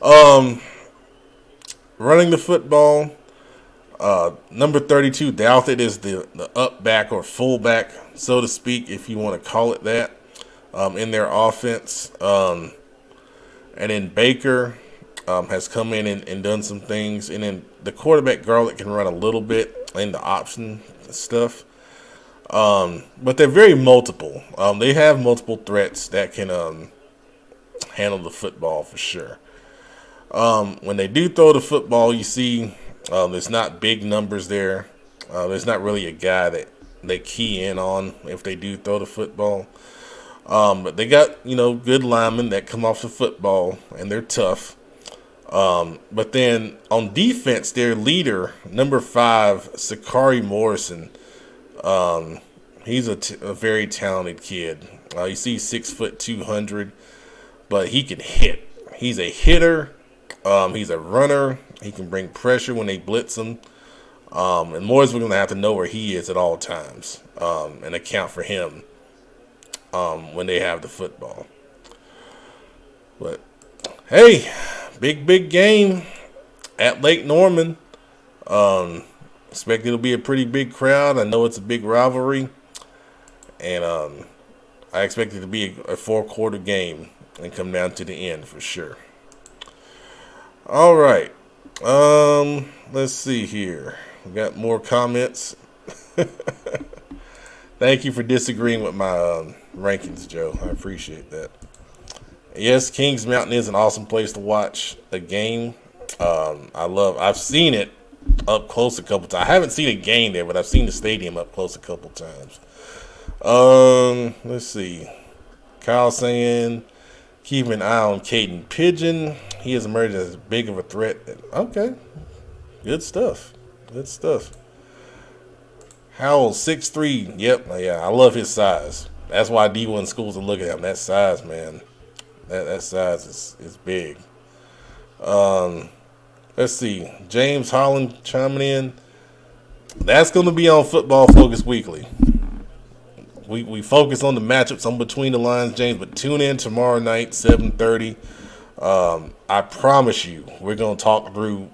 Running the football, number 32, Douthit is the up back or fullback, so to speak, if you want to call it that, in their offense. And then Baker has come in and done some things. And then the quarterback, Garlic, can run a little bit in the option stuff. But they're very multiple. They have multiple threats that can handle the football for sure. When they do throw the football, you see there's not big numbers there. There's not really a guy that they key in on if they do throw the football. But they got, good linemen that come off the football, and they're tough. But then on defense, their leader, number 5, Sicari Morrison, he's a very talented kid. You see 6 foot 200, but he can hit. He's a hitter. He's a runner. He can bring pressure when they blitz him. And Mooresville going to have to know where he is at all times and account for him when they have the football. But, hey, big game at Lake Norman. Expect it'll be a pretty big crowd. I know it's a big rivalry. And I expect it to be a 4-quarter game and come down to the end for sure. All right. Let's see here. We got more comments. Thank you for disagreeing with my rankings, Joe. I appreciate that. Yes, Kings Mountain is an awesome place to watch a game. I've seen it up close a couple times. I haven't seen a game there, but I've seen the stadium up close a couple times. Let's see. Kyle saying, keep an eye on Caden Pigeon. He has emerged as big of a threat. Okay. Good stuff. Howell, 6'3". Yep. Yeah, I love his size. That's why D1 schools are looking at him. That size, man. That size is big. Let's see. James Holland chiming in. That's going to be on Football Focus Weekly. We focus on the matchups on Between the Lines, James, but tune in tomorrow night, 7:30. I promise you, we're going to talk through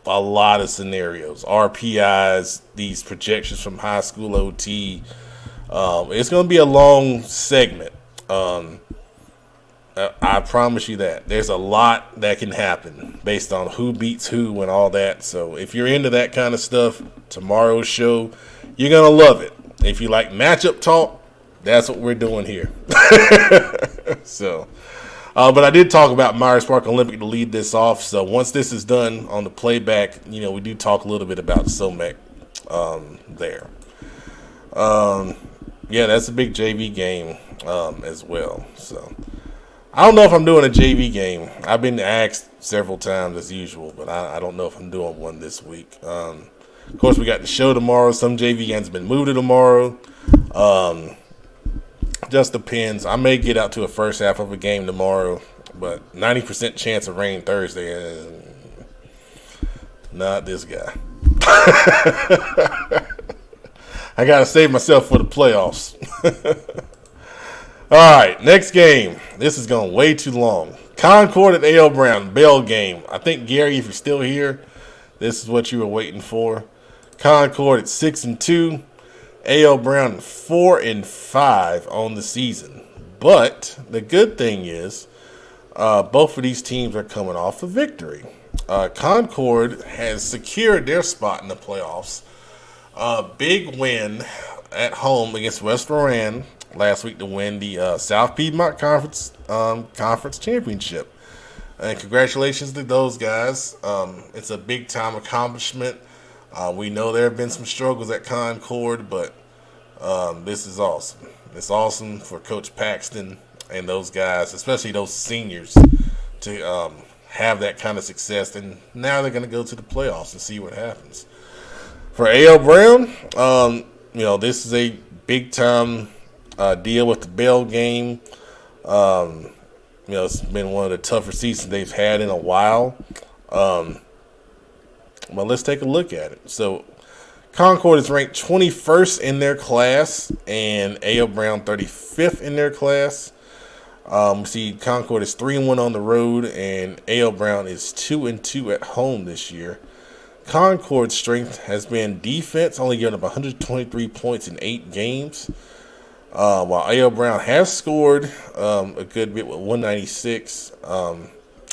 a lot of scenarios, RPIs, these projections from high school OT, It's going to be a long segment. I promise you that. There's a lot that can happen based on who beats who and all that. So if you're into that kind of stuff, tomorrow's show, you're going to love it. If you like matchup talk, that's what we're doing here. So, but I did talk about Myers Park Olympic to lead this off. So once this is done on the playback, we do talk a little bit about SOMEC there. Yeah, that's a big JV game as well. So I don't know if I'm doing a JV game. I've been asked several times as usual, but I don't know if I'm doing one this week. Of course, we got the show tomorrow. Some JV games have been moved to tomorrow. Just depends. I may get out to a first half of a game tomorrow, but 90% chance of rain Thursday. Not this guy. I got to save myself for the playoffs. All right, next game. This is going way too long. Concord at A.L. Brown, Bell game. I think, Gary, if you're still here, this is what you were waiting for. Concord at 6-2. A.L. Brown 4-5 on the season. But the good thing is both of these teams are coming off a victory. Concord has secured their spot in the playoffs. Big win at home against West Roran last week to win the South Piedmont Conference Championship. And congratulations to those guys. It's a big-time accomplishment. We know there have been some struggles at Concord, but this is awesome. It's awesome for Coach Paxton and those guys, especially those seniors, to have that kind of success. And now they're going to go to the playoffs and see what happens. For A.L. Brown, this is a big-time deal with the Bell game. It's been one of the tougher seasons they've had in a while. Well, let's take a look at it. So, Concord is ranked 21st in their class, and A.L. Brown 35th in their class. We see Concord is 3-1 on the road, and A.L. Brown is 2-2 at home this year. Concord's strength has been defense, only giving up 123 points in 8 games. While A.L. Brown has scored a good bit with 196 and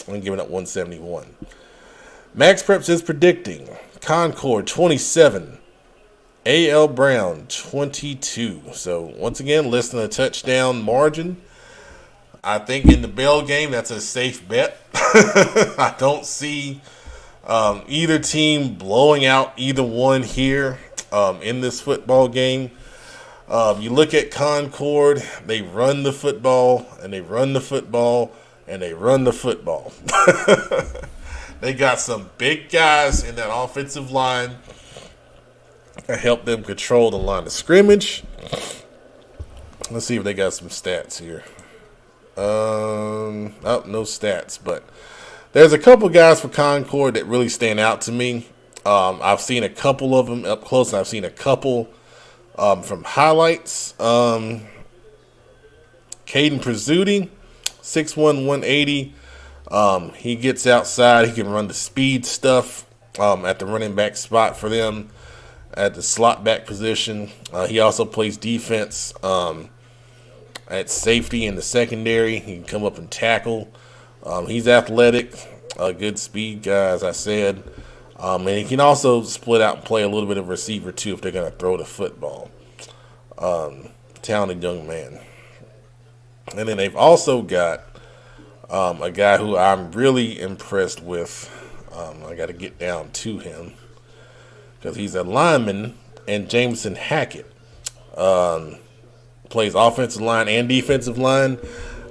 giving up 171. Max Preps is predicting Concord 27, A.L. Brown 22. So once again, less than a touchdown margin. I think in the Bell game, that's a safe bet. I don't see either team blowing out either one here in this football game. You look at Concord, they run the football, and they run the football, and they run the football. They got some big guys in that offensive line that help them control the line of scrimmage. Let's see if they got some stats here. No stats, but there's a couple guys for Concord that really stand out to me. I've seen a couple of them up close, and I've seen a couple from highlights. Caden Prezzuti, 6'1", 180. He gets outside. He can run the speed stuff at the running back spot for them at the slot back position. He also plays defense at safety in the secondary. He can come up and tackle. He's athletic, a good speed guy, as I said. And he can also split out and play a little bit of receiver, too, if they're going to throw the football. Talented young man. And then they've also got a guy who I'm really impressed with. I got to get down to him because he's a lineman, and Jameson Hackett plays offensive line and defensive line.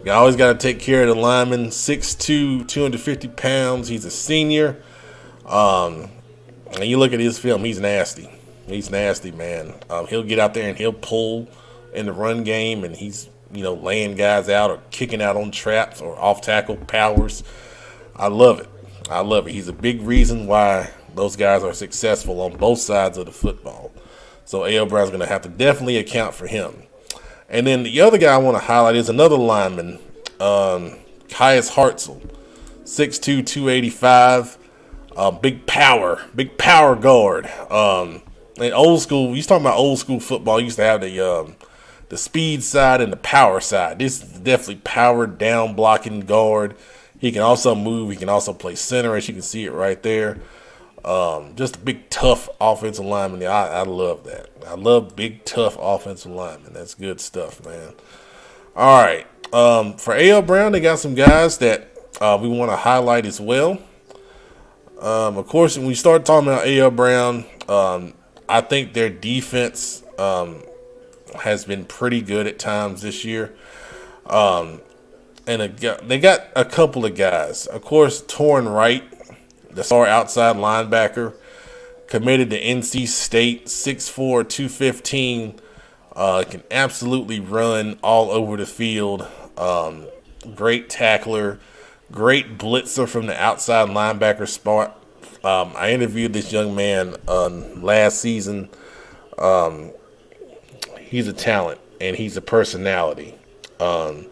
You always got to take care of the lineman. 6'2", 250 pounds. He's a senior. And you look at his film, he's nasty. He's nasty, man. He'll get out there and he'll pull in the run game, and he's, laying guys out or kicking out on traps or off-tackle powers. I love it. He's a big reason why those guys are successful on both sides of the football. So A.L. Brown's going to have to definitely account for him. And then the other guy I want to highlight is another lineman, Caius Hartzell, 6'2", 285. Big power guard. And old school, you talking about old school football, you used to have the the speed side and the power side. This is definitely powered down blocking guard. He can also move. He can also play center, as you can see it right there. Just a big, tough offensive lineman. I love that. I love big, tough offensive linemen. That's good stuff, man. All right. For A.L. Brown, they got some guys that we want to highlight as well. Of course, when we start talking about A.L. Brown, I think their defense has been pretty good at times this year. And they got a couple of guys. Of course, Torrin Wright, the star outside linebacker, committed to NC State, 6'4", 215, can absolutely run all over the field. Great tackler, great blitzer from the outside linebacker spot. I interviewed this young man last season. He's a talent, and he's a personality. And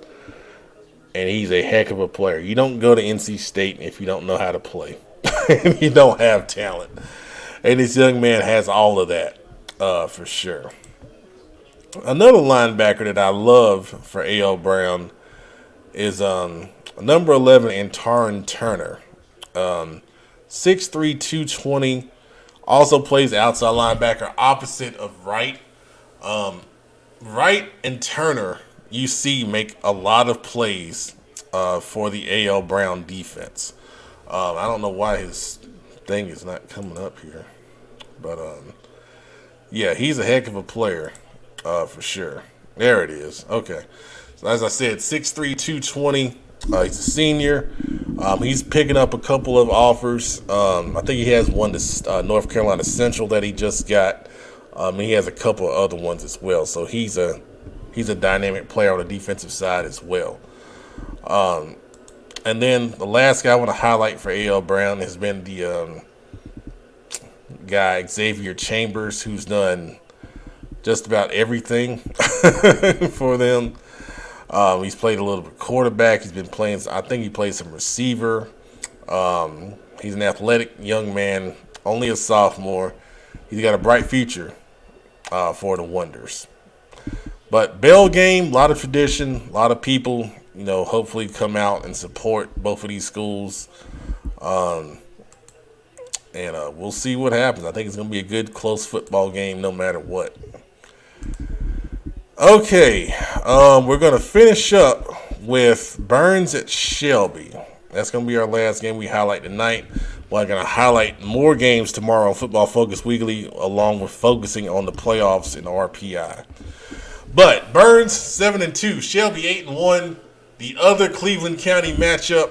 he's a heck of a player. You don't go to NC State if you don't know how to play. And you don't have talent. And this young man has all of that, for sure. Another linebacker that I love for A.L. Brown is number 11, Antaron Turner. 6'3", 220. Also plays outside linebacker opposite of Wright. Wright and Turner, you see, make a lot of plays for the A.L. Brown defense. I don't know why his thing is not coming up here. But, yeah, he's a heck of a player for sure. There it is. Okay. So, as I said, 6'3", 220. He's a senior. He's picking up a couple of offers. I think he has one to North Carolina Central that he just got. He has a couple of other ones as well. So he's a dynamic player on the defensive side as well. And then the last guy I want to highlight for A.L. Brown has been the guy Xavier Chambers, who's done just about everything for them. He's played a little bit quarterback. He's been playing, I think he played some receiver. He's an athletic young man, only a sophomore. He's got a bright future for the Wonders. But Bell game, a lot of tradition, a lot of people, hopefully come out and support both of these schools. And we'll see what happens. I think it's going to be a good, close football game no matter what. Okay, we're going to finish up with Burns at Shelby. That's going to be our last game we highlight tonight. We're going to highlight more games tomorrow on Football Focus Weekly, along with focusing on the playoffs and RPI. But Burns 7-2, Shelby 8-1. The other Cleveland County matchup,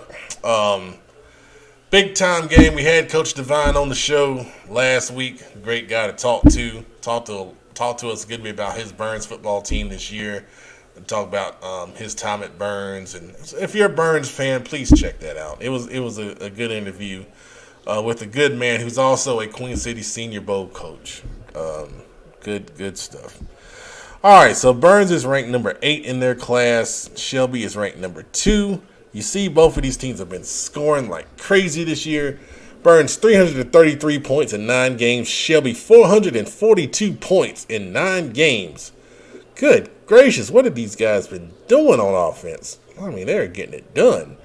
big time game. We had Coach Davin on the show last week. Great guy to talk to. Talk to us a good bit about his Burns football team this year, and talk about his time at Burns. And if you're a Burns fan, please check that out. It was a good interview with a good man who's also a Queen City Senior Bowl coach. Good stuff. All right, so Burns is ranked number 8 in their class. Shelby is ranked number 2. You see, both of these teams have been scoring like crazy this year. Burns 333 points in 9 games. Shelby 442 points in 9 games. Good gracious, what have these guys been doing on offense? I mean, they're getting it done.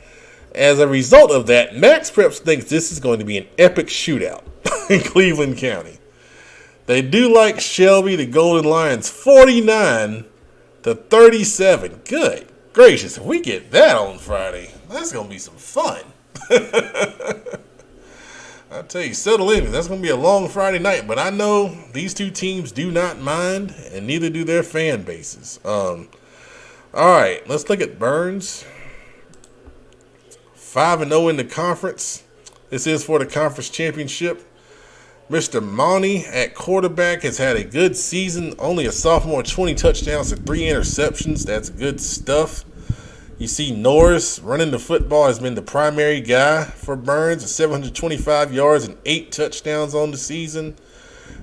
As a result of that, Max Preps thinks this is going to be an epic shootout in Cleveland County. They do like Shelby, the Golden Lions, 49-37. Good gracious, if we get that on Friday, that's going to be some fun. I tell you, settle in. That's going to be a long Friday night. But I know these two teams do not mind, and neither do their fan bases. All right, let's look at Burns. 5-0 in the conference. This is for the conference championship. Mr. Monty at quarterback has had a good season. Only a sophomore, 20 touchdowns and 3 interceptions. That's good stuff. You see Norris running the football has been the primary guy for Burns, 725 yards and 8 touchdowns on the season.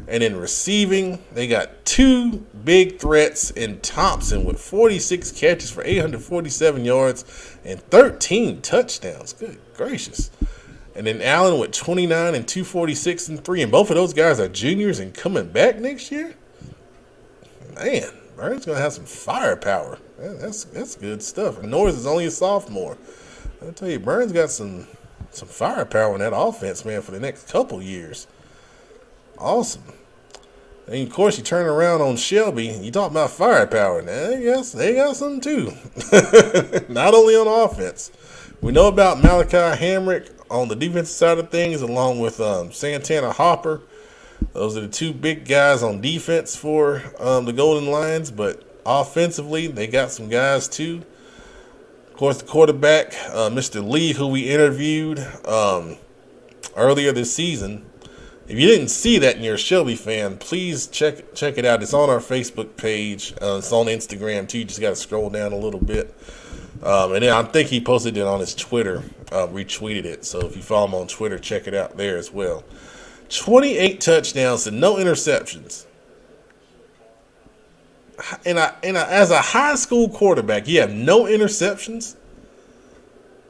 And in receiving, they got 2 big threats in Thompson with 46 catches for 847 yards and 13 touchdowns. Good gracious. And then Allen with 29 and 246 and 3. And both of those guys are juniors and coming back next year. Man, Burns going to have some firepower. That's good stuff. And Norris is only a sophomore. I'll tell you, Burns got some firepower in that offense, man, for the next couple years. Awesome. And, of course, you turn around on Shelby, and you talk about firepower. Now, yes, they got something, too. Not only on offense. We know about Malachi Hamrick on the defensive side of things, along with Santana Hopper. Those are the two big guys on defense for the Golden Lions. But offensively, they got some guys, too. Of course, the quarterback, Mr. Lee, who we interviewed earlier this season. If you didn't see that and you're a Shelby fan, please check it out. It's on our Facebook page. It's on Instagram, too. You just got to scroll down a little bit. And then I think he posted it on his Twitter, retweeted it. So if you follow him on Twitter, check it out there as well. 28 touchdowns and no interceptions. And as a high school quarterback, you have no interceptions?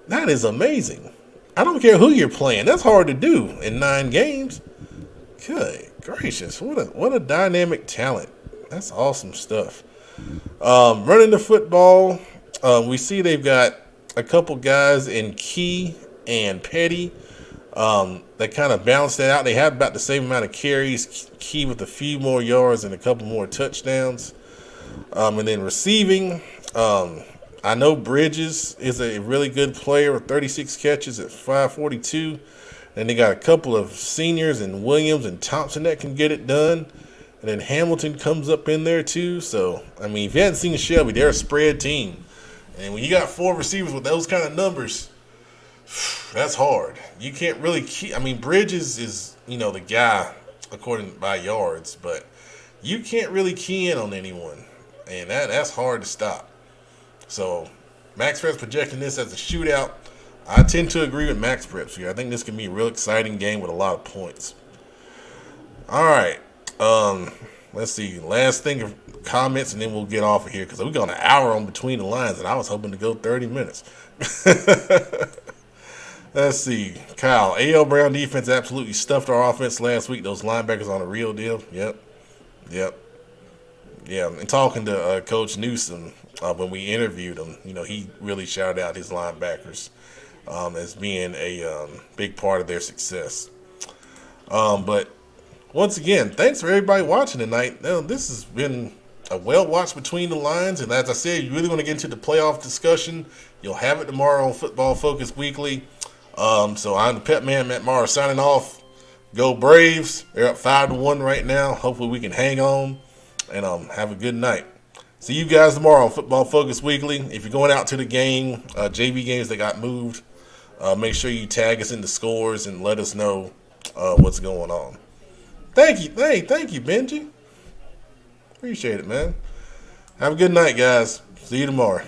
That is amazing. I don't care who you're playing. That's hard to do in 9 games. Good gracious. What a dynamic talent. That's awesome stuff. Running the football, we see they've got a couple guys in Key and Petty that kind of balance that out. They have about the same amount of carries, Key with a few more yards and a couple more touchdowns. And then receiving, I know Bridges is a really good player with 36 catches at 542. And they got a couple of seniors in Williams and Thompson that can get it done. And then Hamilton comes up in there too. So, I mean, if you hadn't seen Shelby, they're a spread team. And when you got 4 receivers with those kind of numbers, that's hard. You can't really keep – I mean, Bridges is, the guy according by yards. But you can't really key in on anyone. And that's hard to stop. So, Max Prep's projecting this as a shootout. I tend to agree with Max Preps here. I think this can be a real exciting game with a lot of points. All right. Let's see. Last thing of comments, and then we'll get off of here because we got an hour on Between the Lines, and I was hoping to go 30 minutes. Let's see. Kyle, A.L. Brown defense absolutely stuffed our offense last week. Those linebackers on a real deal. Yep. Yeah, and talking to Coach Newsom when we interviewed him, he really shouted out his linebackers as being a big part of their success. But once again, thanks for everybody watching tonight. Now, this has been a well-watched Between the Lines, and as I said, you really want to get into the playoff discussion. You'll have it tomorrow on Football Focus Weekly. So I'm the Pep Man, Matt Morrow, signing off. Go Braves. They're up 5-1 right now. Hopefully we can hang on and have a good night. See you guys tomorrow on Football Focus Weekly. If you're going out to the game, JV games that got moved, make sure you tag us in the scores and let us know what's going on. Thank you, Benji. Appreciate it, man. Have a good night, guys. See you tomorrow.